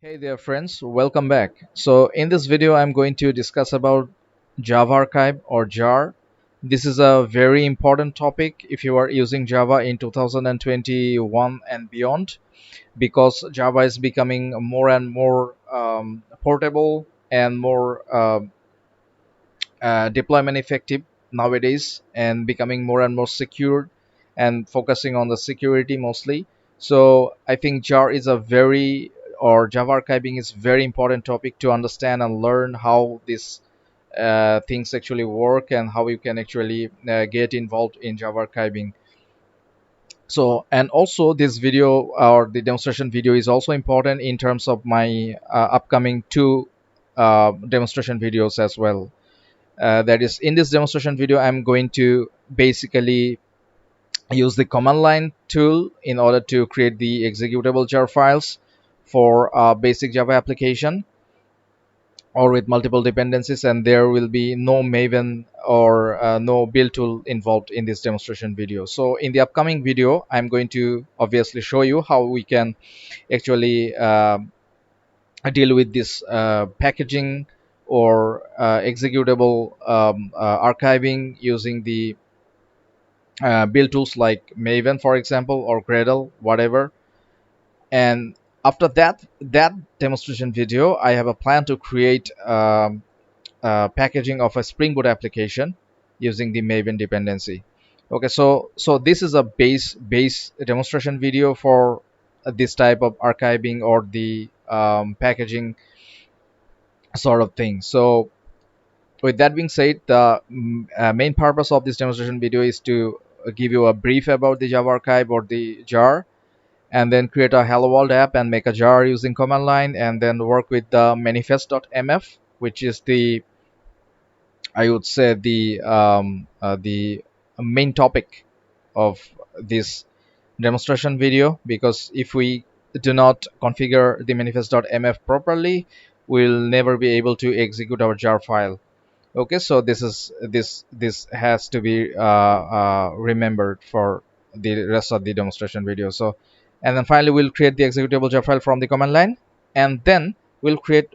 Hey there friends, welcome back. So in this video I'm going to discuss about Java Archive or JAR. This is a very important topic if you are using Java in 2021 and beyond, because Java is becoming more and more portable and more deployment effective nowadays, and becoming more and more secure and focusing on the security mostly. So I think jar is a very or Java archiving is very important topic to understand and learn how these things actually work and how you can actually get involved in Java archiving. So, and also this video or the demonstration video is also important in terms of my upcoming two demonstration videos as well. That is, in this demonstration video I'm going to basically use the command line tool in order to create the executable jar files for a basic Java application or with multiple dependencies, and there will be no maven or no build tool involved in this demonstration video. So in the upcoming video I'm going to obviously show you how we can actually deal with this packaging or executable archiving using the build tools like Maven, for example, or Gradle, whatever. And after that demonstration video, I have a plan to create packaging of a Spring Boot application using the Maven dependency. Okay, so this is a base demonstration video for this type of archiving or the packaging sort of thing. So with that being said, the main purpose of this demonstration video is to give you a brief about the Java archive or the jar, and then create a hello world app and make a jar using command line, and then work with the Manifest.MF, which is the, I would say, the main topic of this demonstration video, because if we do not configure the Manifest.mf properly, we'll never be able to execute our jar file. Okay, so this has to be remembered for the rest of the demonstration video. So, and then finally we'll create the executable jar file from the command line, and then we'll create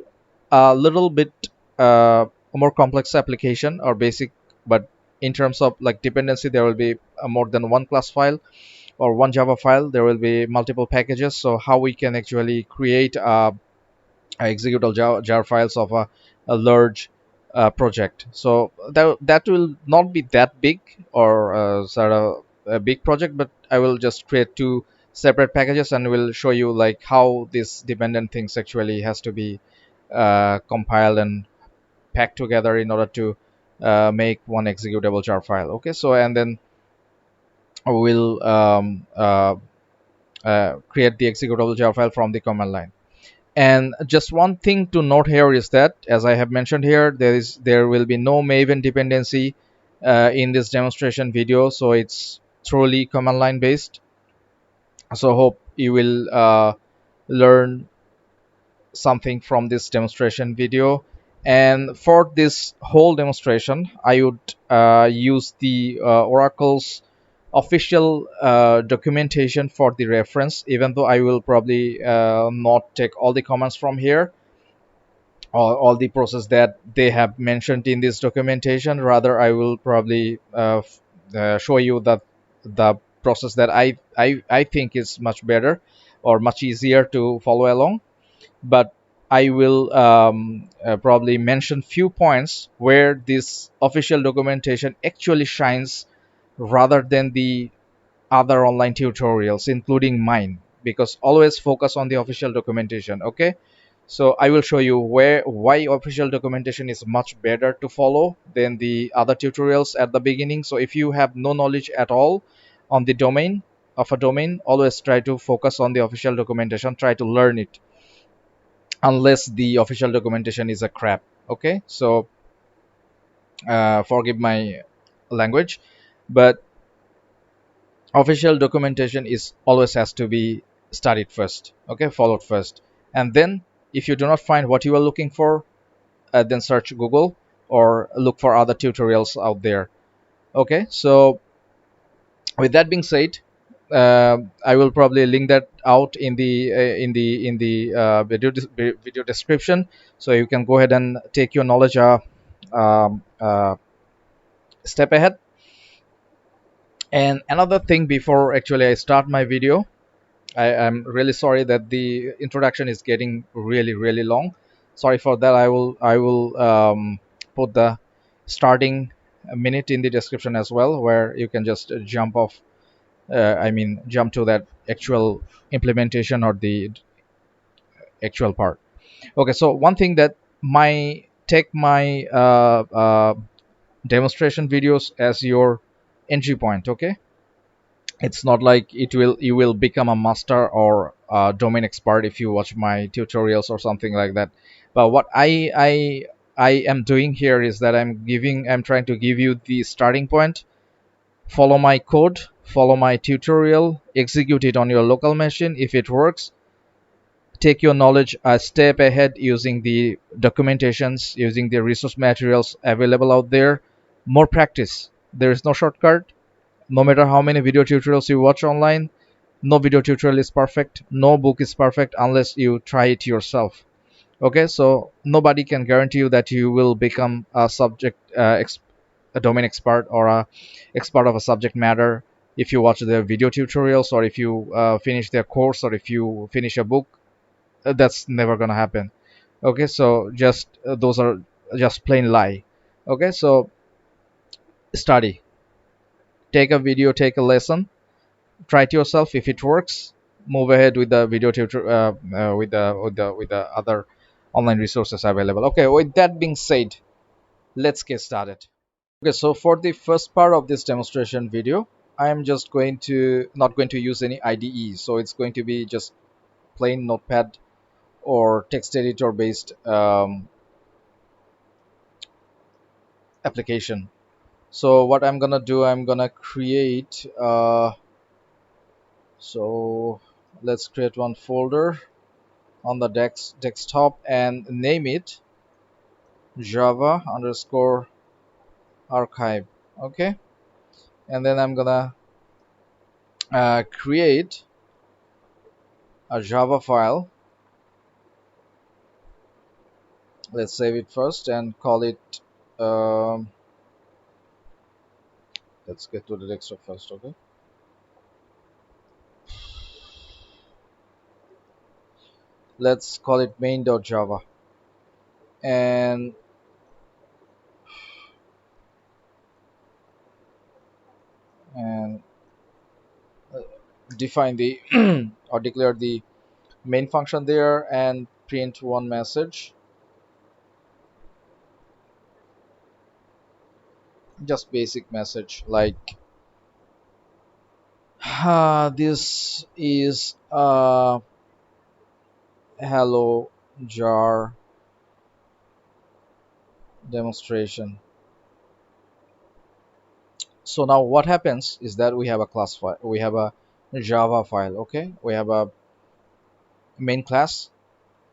a little bit more complex application or basic, but in terms of like dependency there will be more than one class file or one Java file. There will be multiple packages. So how we can actually create executable jar files of a large project. So that will not be that big or sort of a big project, but I will just create two separate packages and will show you like how this dependent things actually has to be compiled and packed together in order to make one executable jar file. Okay, so and then we'll create the executable jar file from the command line. And just one thing to note here is that, as I have mentioned here, there will be no Maven dependency in this demonstration video, so it's truly command line based. So hope you will learn something from this demonstration video. And for this whole demonstration I would use the Oracle's official documentation for the reference, even though I will probably not take all the comments from here, all the process that they have mentioned in this documentation. Rather, I will probably show you the process that I think is much better or much easier to follow along. But I will probably mention few points where this official documentation actually shines rather than the other online tutorials, including mine, because always focus on the official documentation. Okay, so I will show you why official documentation is much better to follow than the other tutorials at the beginning. So if you have no knowledge at all on the domain of a domain, always try to focus on the official documentation, try to learn it, unless the official documentation is a crap. Okay, so forgive my language, but official documentation is always has to be studied first. Okay, followed first, and then if you do not find what you are looking for, then search Google or look for other tutorials out there. Okay, so with that being said, I will probably link that out in the video description, so you can go ahead and take your knowledge um, uh, step ahead. And another thing before actually I start my video, I am really sorry that the introduction is getting really long. Sorry for that. I will put the starting minute in the description as well, where you can just jump off. I mean, jump to that actual implementation or the actual part. Okay, so one thing that my take my demonstration videos as your entry point. Okay, it's not like you will become a master or a domain expert if you watch my tutorials or something like that. But what I am doing here is that I'm trying to give you the starting point. Follow my code, follow my tutorial, execute it on your local machine. If it works, take your knowledge a step ahead using the documentations, using the resource materials available out there. More practice. There is no shortcut. No matter how many video tutorials you watch online, no video tutorial is perfect, no book is perfect unless you try it yourself. Okay, so nobody can guarantee you that you will become a domain expert or a expert of a subject matter if you watch their video tutorials, or if you finish their course, or if you finish a book. That's never gonna happen. Okay, so just those are just plain lie. Okay, so study, take a video, take a lesson, try it yourself. If it works, move ahead with the video tutor with the other online resources available. Okay, with that being said, let's get started. Okay, so for the first part of this demonstration video, I am just going to not going to use any IDE, so it's going to be just plain notepad or text editor based application. So what I'm gonna do, I'm gonna create so let's create one folder on the desktop and name it java underscore archive. Okay, and then I'm gonna create a java file. Let's save it first and call it um, let's get to the desktop first. Okay, let's call it main.java, and and define the or declare the main function there and print one message, just basic message like this is a hello jar demonstration. So now what happens is that we have a class file, we have a java file. Okay, we have a main class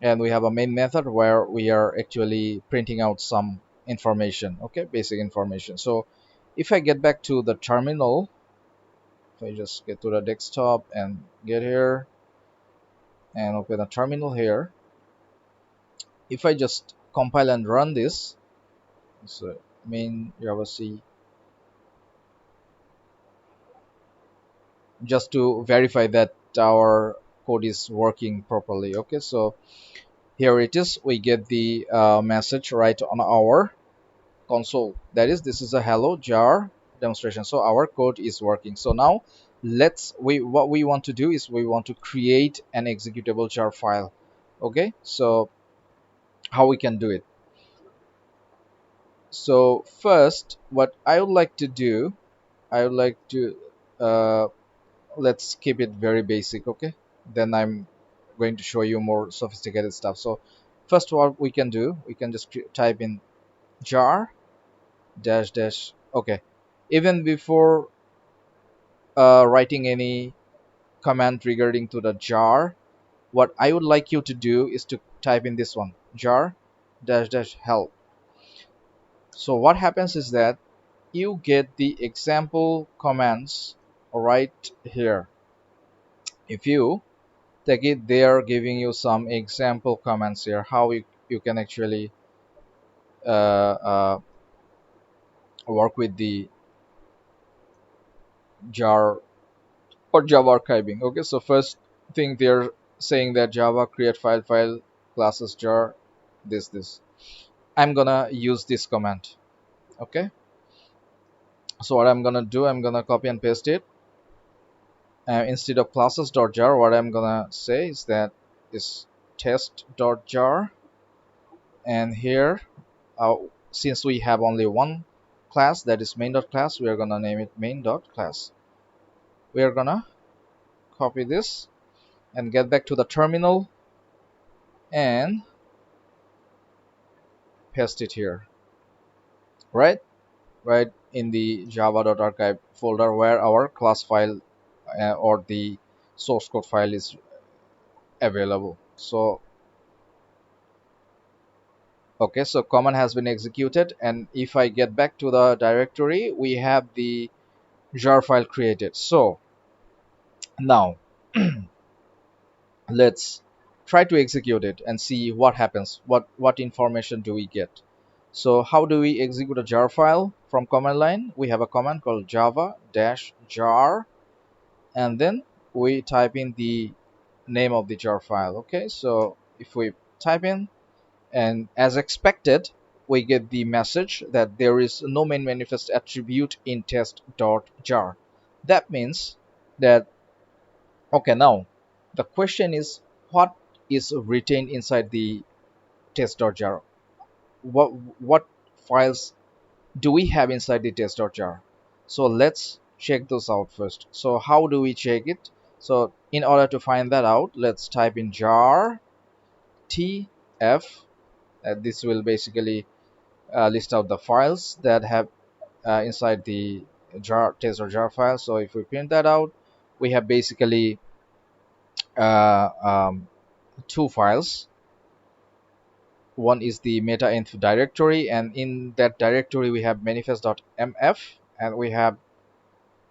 and we have a main method where we are actually printing out some information. Okay, basic information. So if I get back to the terminal, if I just get to the desktop and get here and open a terminal here, if I just compile and run this, so main java c, just to verify that our code is working properly. Okay, so here it is. We get the message right on our console. That is, this is a hello jar demonstration. So our code is working. So now what we want to do is we want to create an executable jar file. Okay, so how we can do it? So first, what I would like to do, I would like to uh, let's keep it very basic. Okay, then I'm going to show you more sophisticated stuff. So first, what we can do, we can just type in jar dash dash. Okay, even before writing any command regarding to the jar, what I would like you to do is to type in this one, jar dash dash help. So what happens is that you get the example commands right here. If you take it, they are giving you some example comments here how you can actually uh, work with the jar or Java archiving. Okay, so first thing they're saying that Java create file classes jar this. I'm gonna use this command. Okay, so what I'm gonna do, I'm gonna copy and paste it. Instead of classes.jar, what I'm gonna say is that is test.jar, and here uh, since we have only one class, that is main.class, we are gonna name it main.class. We are gonna copy this and get back to the terminal and paste it here, right? Right in the java.archive folder where our class file or the source code file is available. So okay, so command has been executed, and if I get back to the directory, we have the jar file created. So now let's try to execute it and see what happens. What information do we get? So how do we execute a jar file from command line? We have a command called java-jar, and then we type in the name of the jar file. Okay, so if we type in, and as expected, we get the message that there is no main manifest attribute in test.jar. That means that, okay, now the question is, what is retained inside the test.jar? What files do we have inside the test.jar? So let's check those out first. So how do we check it? So in order to find that out, let's type in jar tf. This will basically list out the files that have inside the jar test or jar file. So if we print that out, we have basically uh, um, two files. One is the META-INF directory, and in that directory we have Manifest.MF and we have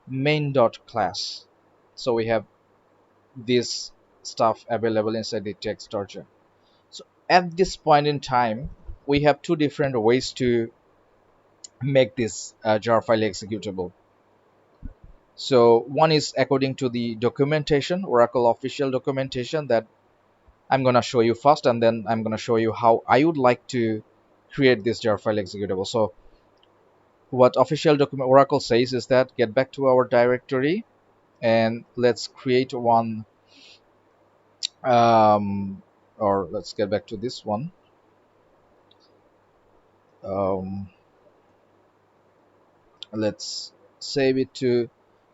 Main.class. So we have this stuff available inside the text torture. So at this point in time, we have two different ways to make this jar file executable. So one is according to the documentation, Oracle official documentation, that I'm going to show you first, and then I'm going to show you how I would like to create this jar file executable. So what official document Oracle says is that get back to our directory and let's create one, or let's get back to this one. um, let's save it to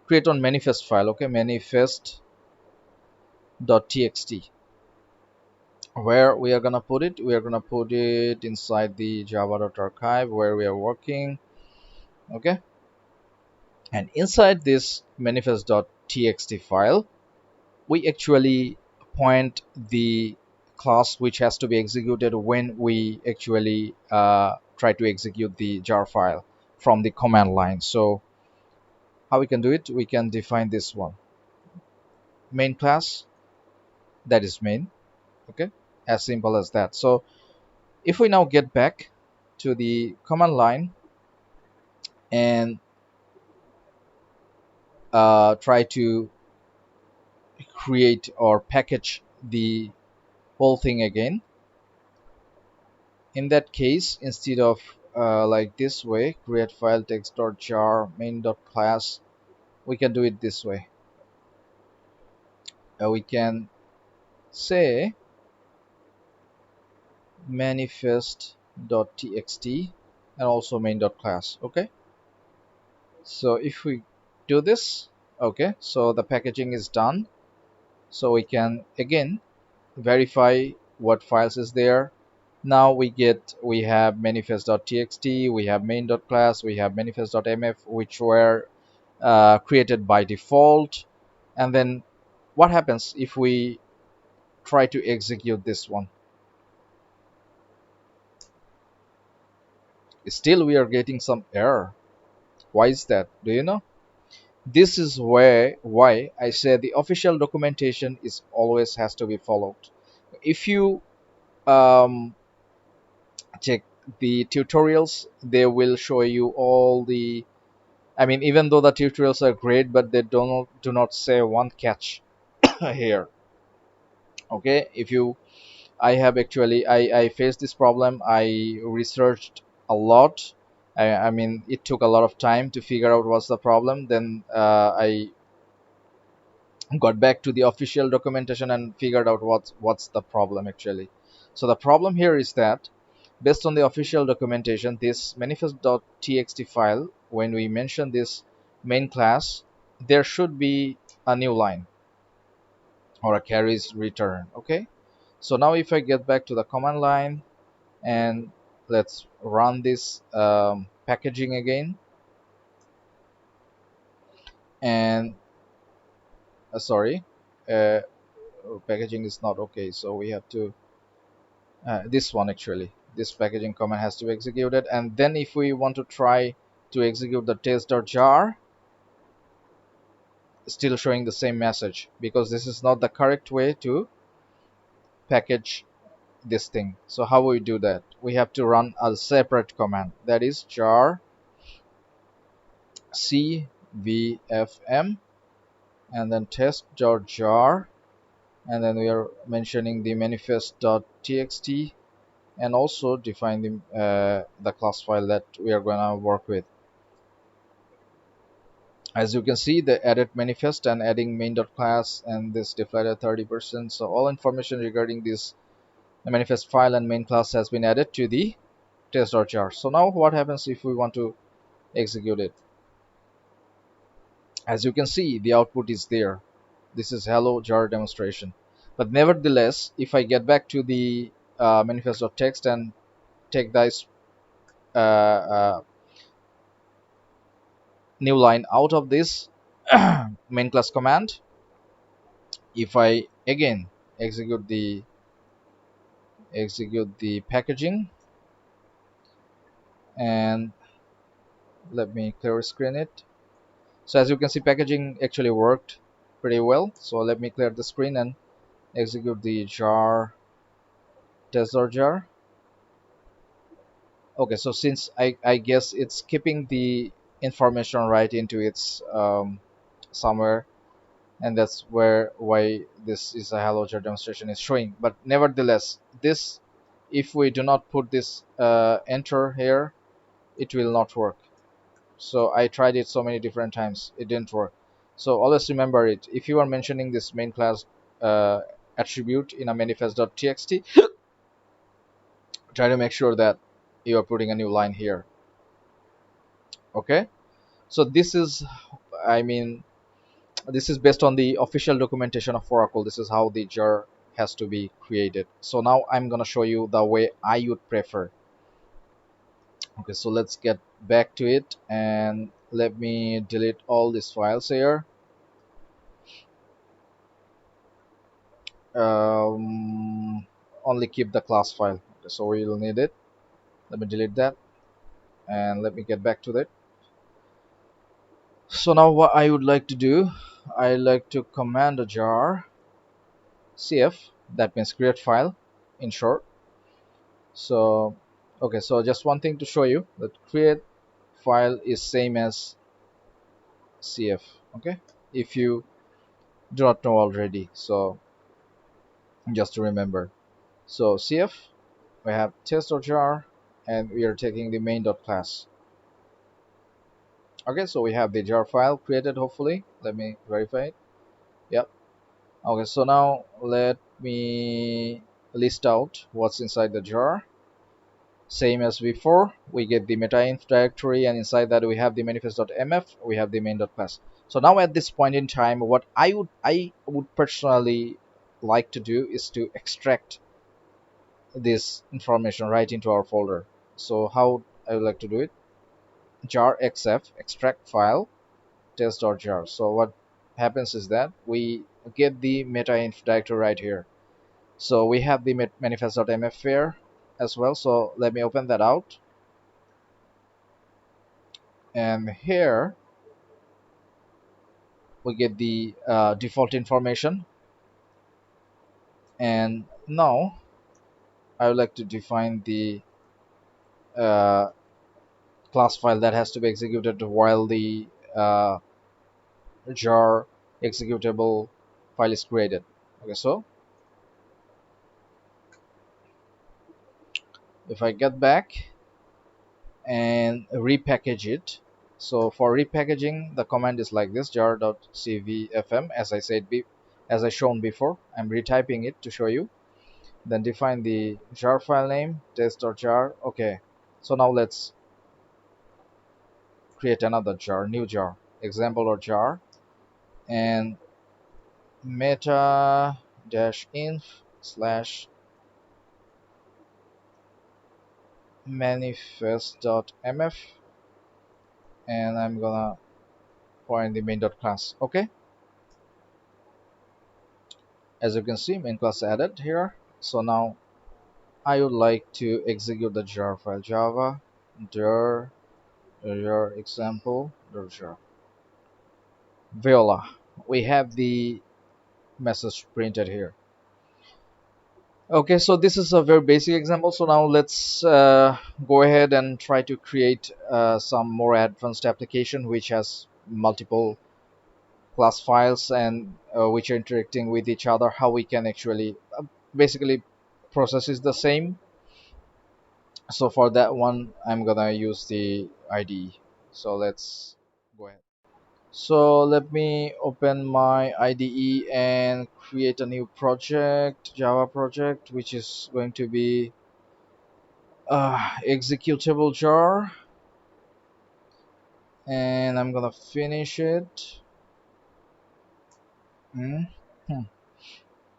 create on manifest file. Okay, manifest.txt. Where we are gonna put it, we are gonna put it inside the java.archive where we are working. Okay, and inside this manifest.txt file, we actually point the class which has to be executed when we actually try to execute the jar file from the command line. So how we can do it, we can define this one, main class, that is main. Okay, as simple as that. So if we now get back to the command line and try to create or package the whole thing again, in that case, instead of like this way, create file text.jar main.class, we can do it this way. We can say manifest.txt and also main.class. Okay, so if we do this, okay, so the packaging is done. So we can again verify what files is there. Now we have manifest.txt, we have main.class, we have manifest.mf, which were created by default. And then what happens if we try to execute this one? Still we are getting some error. Why is that? Do you know? This is why I say the official documentation is always has to be followed. If you um, check the tutorials, they will show you all the, I mean, even though the tutorials are great, but they do not say one catch here. Okay, if you, I have actually, I faced this problem. I researched a lot. I mean, it took a lot of time to figure out what's the problem. Then I got back to the official documentation and figured out what's the problem actually. So the problem here is that based on the official documentation, this manifest.txt file, when we mention this main class, there should be a new line or a carries return. Okay, so now if I get back to the command line and let's run this packaging again, and sorry, uh, packaging is not okay, so we have to this one actually, this packaging command has to be executed, and then if we want to try to execute the test.jar, still showing the same message because this is not the correct way to package this thing. So how we do that? We have to run a separate command, that is jar cvfm and then test.jar, and then we are mentioning the manifest.txt and also define the class file that we are gonna work with. As you can see, they added manifest and adding main.class and this deflated 30%. So all information regarding this manifest file and main class has been added to the test.jar. So now what happens if we want to execute it? As you can see, the output is there. This is hello jar demonstration. But nevertheless, if I get back to the manifest.txt and take this uh, new line out of this main class command, if I again execute the packaging, and let me clear screen it. So as you can see, packaging actually worked pretty well. So let me clear the screen and execute the jar test.jar. Okay, so since I guess it's keeping the information right into its somewhere, and that's why this is a hello jar demonstration is showing. But nevertheless, this, if we do not put this enter here, it will not work. So I tried it so many different times, it didn't work. So always remember it, if you are mentioning this main class attribute in a manifest.txt, try to make sure that you are putting a new line here. Okay, so this is, I mean, this is based on the official documentation of Oracle. This is how the jar has to be created. So now I'm gonna show you the way I would prefer. Okay, so let's get back to it and let me delete all these files here. Only keep the class file. Okay, so we will need it. Let me delete that and let me get back to that. So now what I would like to do, I like to command a jar cf, that means create file in short. So okay, so just one thing to show you, that create file is same as cf. Okay, if you do not know already, so just to remember. So cf, we have test.jar and we are taking the main.class. Okay, so we have the jar file created, hopefully. Let me verify it. Yep. Okay, so now let me list out what's inside the jar. Same as before, we get the META-INF directory, and inside that we have the Manifest.MF, we have the main.class. So now at this point in time, what I would personally like to do is to extract this information right into our folder. So how I would like to do it? JAR XF extract file test.jar. So what happens is that we get the META-INF directory right here. So we have the manifest.mf here as well. So let me open that out. And here we get the default information. And now I would like to define the uh, class file that has to be executed while the uh, jar executable file is created. Okay, so if I get back and repackage it, so for repackaging the command is like this: jar.cvfm, as I shown before. I'm retyping it to show you. Then define the jar file name, test.jar. Okay, so now let's create another jar, new jar, example or jar, and meta-inf slash manifest.mf, and I'm gonna point the main.class. Okay, as you can see, main class added here. So now I would like to execute the jar file, java jar example jar voila. We have the message printed here. Okay, so this is a very basic example. So now let's go ahead and try to create some more advanced application which has multiple class files and which are interacting with each other. How we can actually basically process is the same. So for that one, I'm gonna use the IDE. So let's go ahead. So let me open my IDE and create a new project, Java project, which is going to be executable jar, and I'm gonna finish it. Hmm. Hmm.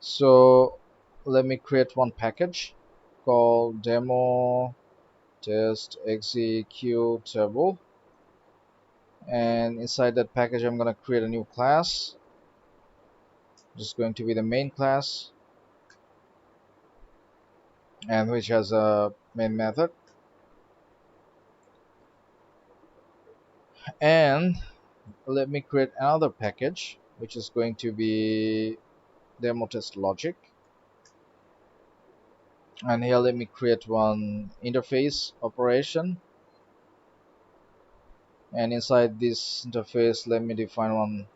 So let me create one package called demo test executable, and inside that package I'm gonna create a new class, which is going to be the main class, and which has a main method. And let me create another package which is going to be demo test logic, and here let me create one interface operation, and inside this interface let me define one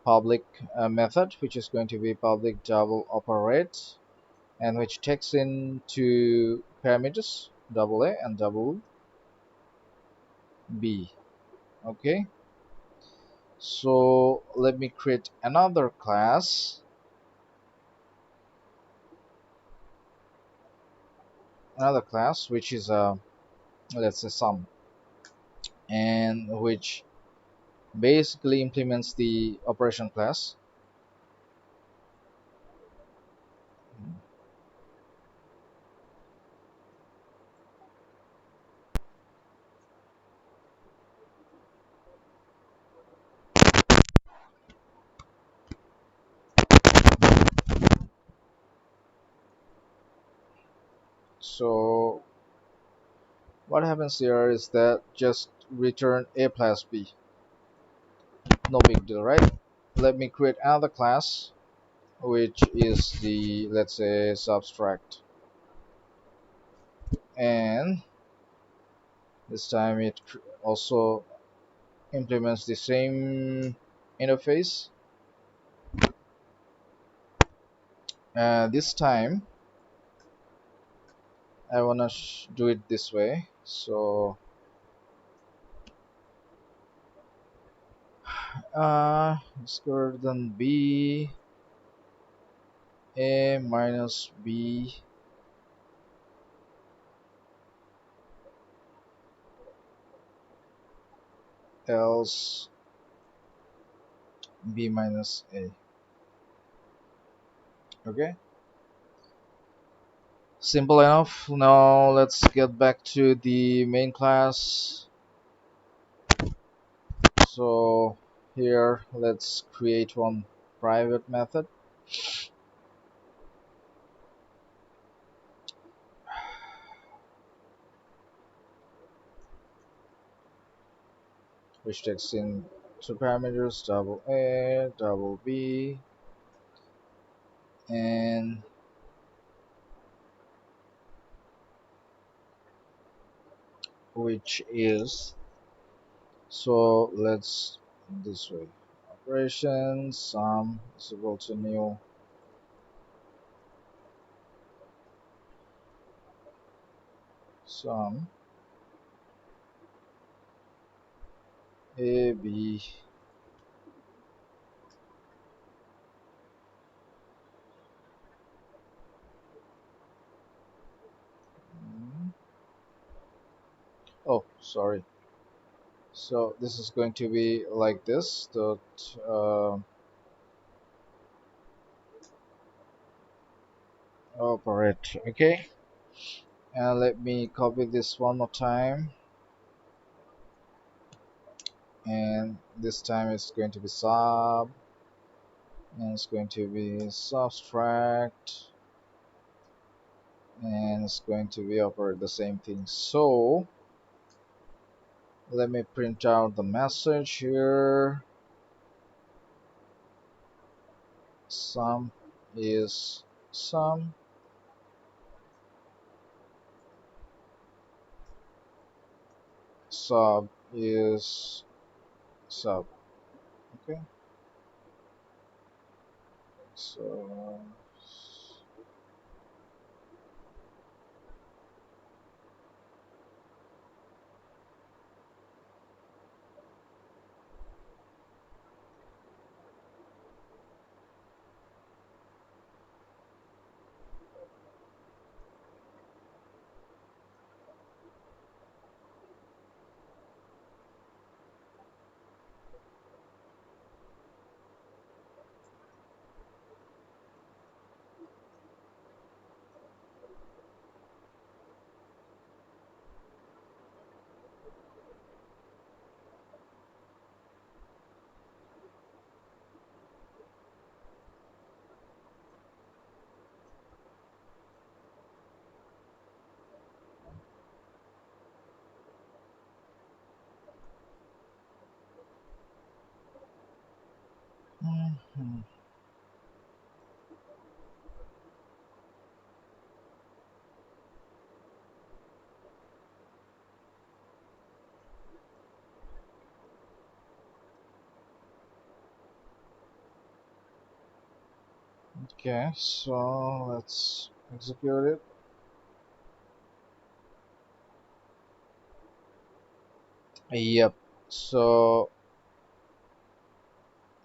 public method which is going to be public double operate, and which takes in two parameters, double a and double b. Okay, so let me create another class which is a, let's say, sum, and which basically implements the operation class. So what happens here is that just return a plus b, no big deal, right? Let me create another class which is the, let's say, subtract, and this time it also implements the same interface. This time I wanna do it this way. So it's greater than b, a minus b, else b minus a. Okay, simple enough. Now let's get back to the main class. So here let's create one private method which takes in two parameters, double A, double B, and which is, so let's this way, operation sum is equal to new sum A B. mm, oh sorry, so this is going to be like this dot operate. Okay, and let me copy this one more time, and this time it's going to be sub, and it's going to be subtract, and it's going to be operate the same thing. So let me print out the message here. Sum is sum, sub is sub. Okay, so mhm. Okay, so let's execute it. Yep, so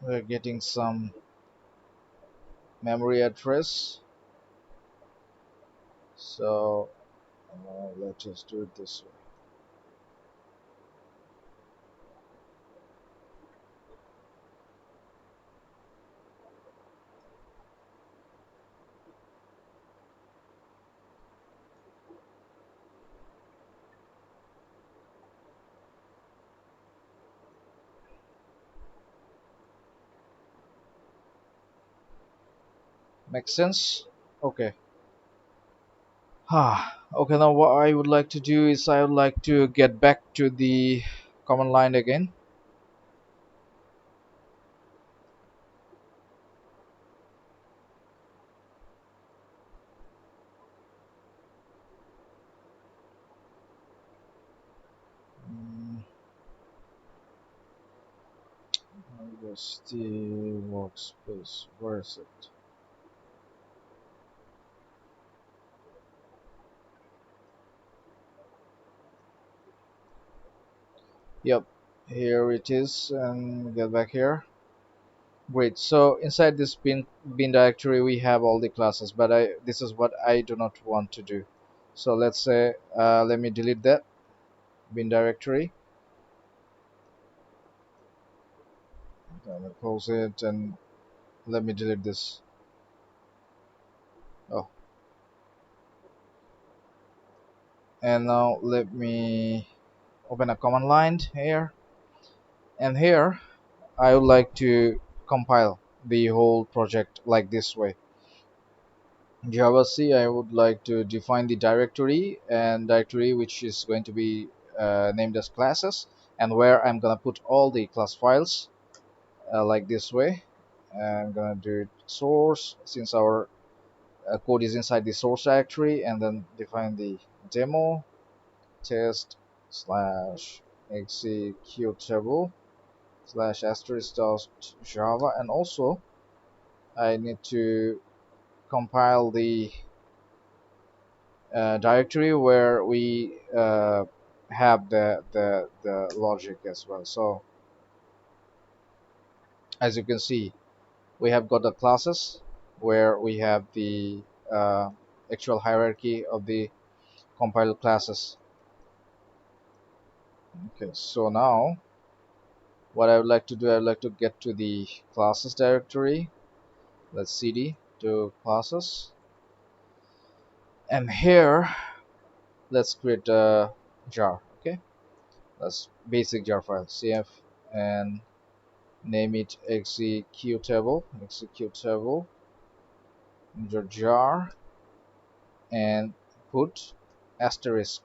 we're getting some memory address. So let's just do it this way. Make sense? Okay. Okay, now what I would like to do is I would like to get back to the command line again. Mm, where's the workspace? Where is it? Yep, here it is, and get back here. Great. So inside this bin directory, we have all the classes, but I this is what I do not want to do. So let's say let me delete that bin directory. Let me close it and let me delete this. Oh, and now let me open a command line here, and here I would like to compile the whole project like this way. javac, I would like to define the directory, and directory which is going to be named as classes, and where I'm gonna put all the class files like this way. I'm gonna do it source, since our code is inside the source directory, and then define the demo test slash executable slash asterisk dot java, and also I need to compile the directory where we have the logic as well. So as you can see, we have got the classes where we have the uh, actual hierarchy of the compiled classes. Okay, so now what I would like to do, I would like to get to the classes directory. Let's cd to classes, and here let's create a jar. Okay, that's basic jar file cf, and name it executable your jar, and put asterisk,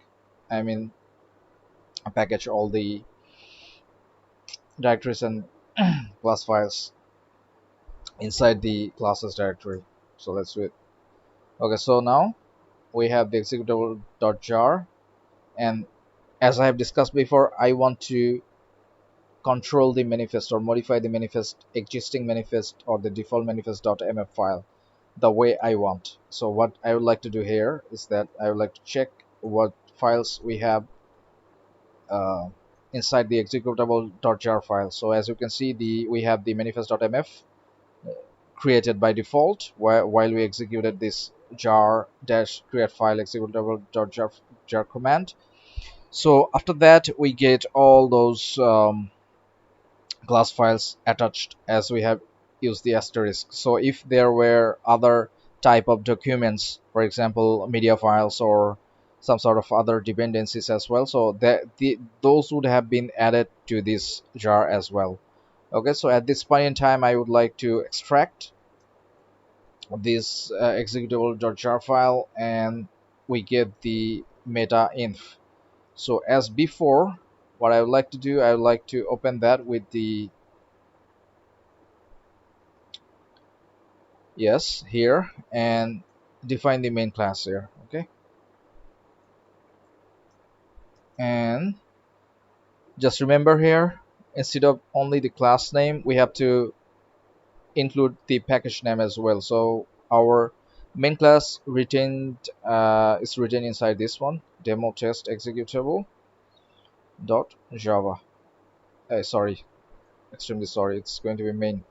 I mean package all the directories and class files inside the classes directory. So let's do it. Okay, so now we have the executable.jar, and as I have discussed before, I want to control the manifest or modify the manifest, existing manifest or the default manifest.mf file the way I want. So what I would like to do here is that I would like to check what files we have uh, inside the executable.jar file. So as you can see, we have the manifest.mf created by default while we executed this jar dash create file executable.jar command. So after that we get all those class files attached as we have used the asterisk. So if there were other type of documents, for example media files or some sort of other dependencies as well, so those would have been added to this jar as well. Okay, so at this point in time I would like to extract this executable.jar file, and we get the META-INF. So as before, what I would like to do, I would like to open that with the yes here, and define the main class here. Okay, and just remember here, instead of only the class name, we have to include the package name as well. So our main class retained is written inside this one, demo test executable dot java. Sorry, extremely sorry, it's going to be main.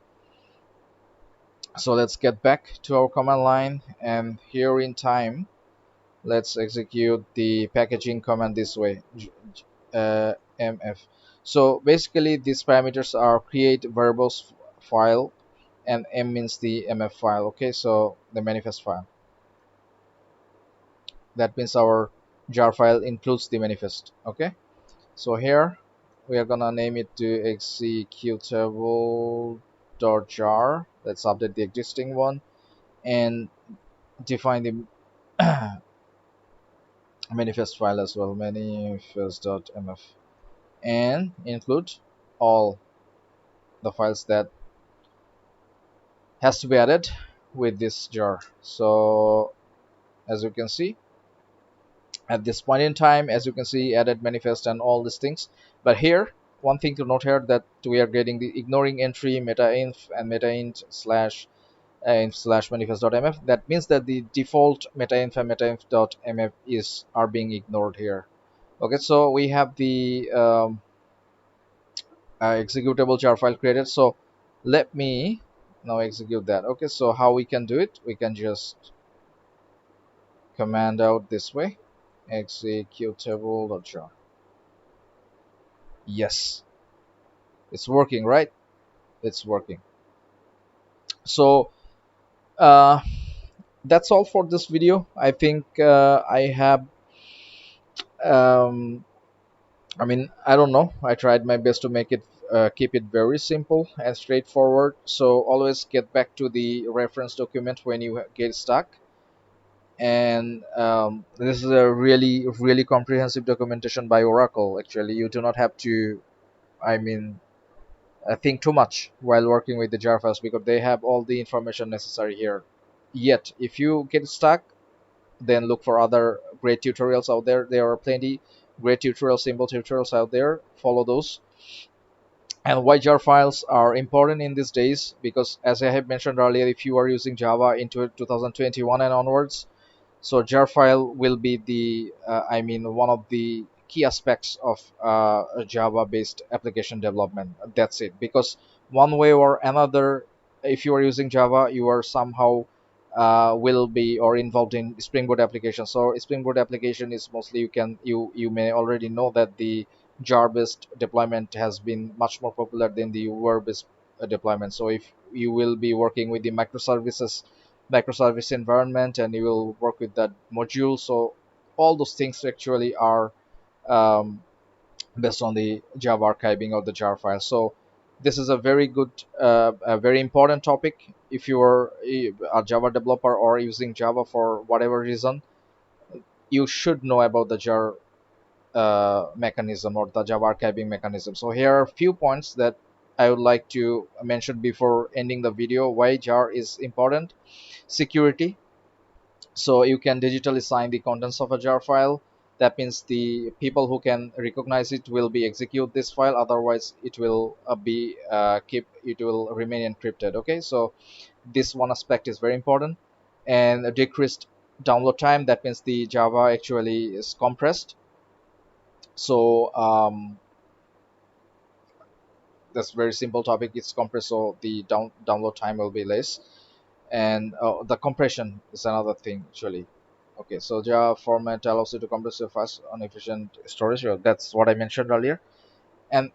So let's get back to our command line, and here in time let's execute the packaging command this way, mf. So basically these parameters are create variables file, and m means the mf file. Okay, so the manifest file, that means our jar file includes the manifest. Okay, so here we are gonna name it to executable.jar. Let's update the existing one and define the manifest file as well, manifest.mf, and include all the files that has to be added with this jar. So as you can see, at this point in time, as you can see, added manifest and all these things. But here, one thing to note here, that we are getting the ignoring entry META-INF and META-INT slash inf slash manifest.mf. That means that the default META-INF and META-INF.mf are being ignored here. Okay, so we have the executable jar file created. So let me now execute that. Okay, so how we can do it, we can just command out this way, executable.jar. Yes, it's working, right? It's working. So uh, that's all for this video. I think I have um, I mean, I don't know, I tried my best to make it keep it very simple and straightforward. So always get back to the reference document when you get stuck. And this is a really comprehensive documentation by Oracle. Actually, you do not have to I mean, think too much while working with the jar files because they have all the information necessary here. Yet, if you get stuck, then look for other great tutorials out there. There are plenty great tutorials, simple tutorials out there. Follow those. And why jar files are important in these days, because as I have mentioned earlier, if you are using Java into 2021 and onwards, so jar file will be the I mean, one of the key aspects of a Java based application development. That's it. Because one way or another, if you are using Java, you are somehow will be or involved in Spring Boot application. So Spring Boot application is mostly, you may already know that the jar based deployment has been much more popular than the web based deployment. So if you will be working with the microservice environment, and you will work with that module, so all those things actually are um, based on the Java archiving or the jar file. So this is a very good, a very important topic. If you are a Java developer or using Java for whatever reason, you should know about the jar mechanism or the Java archiving mechanism. So here are a few points that I would like to mention before ending the video. Why jar is important: security. So you can digitally sign the contents of a jar file. That means the people who can recognize it will be execute this file, otherwise it will be keep it will remain encrypted. Okay, so this one aspect is very important. And a decreased download time, that means the Java actually is compressed. So that's very simple topic, it's compressed, so the download time will be less. And the compression is another thing actually. Okay, so Java format allows you to compress your fast on efficient storage. That's what I mentioned earlier. And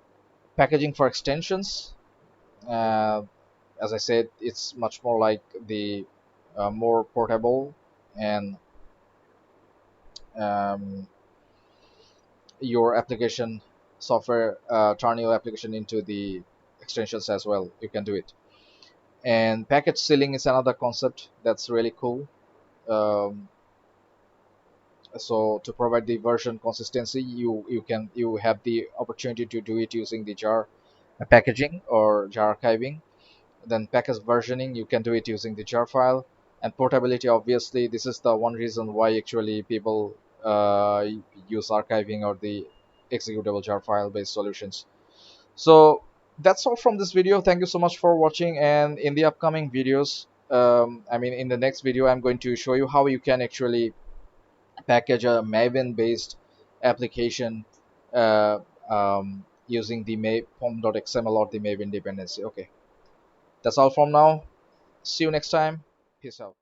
packaging for extensions, uh, as I said, it's much more like the more portable, and um, your application software turn your application into the extensions as well. You can do it. And package sealing is another concept that's really cool. Um, so to provide the version consistency, you have the opportunity to do it using the jar packaging or jar archiving. Then package versioning, you can do it using the jar file. And portability, obviously this is the one reason why actually people use archiving or the executable jar file based solutions. So that's all from this video. Thank you so much for watching, and in the upcoming videos, I mean, in the next video, I'm going to show you how you can actually package a Maven based application using the pom.xml or the Maven dependency. Okay, that's all from now. See you next time. Peace out.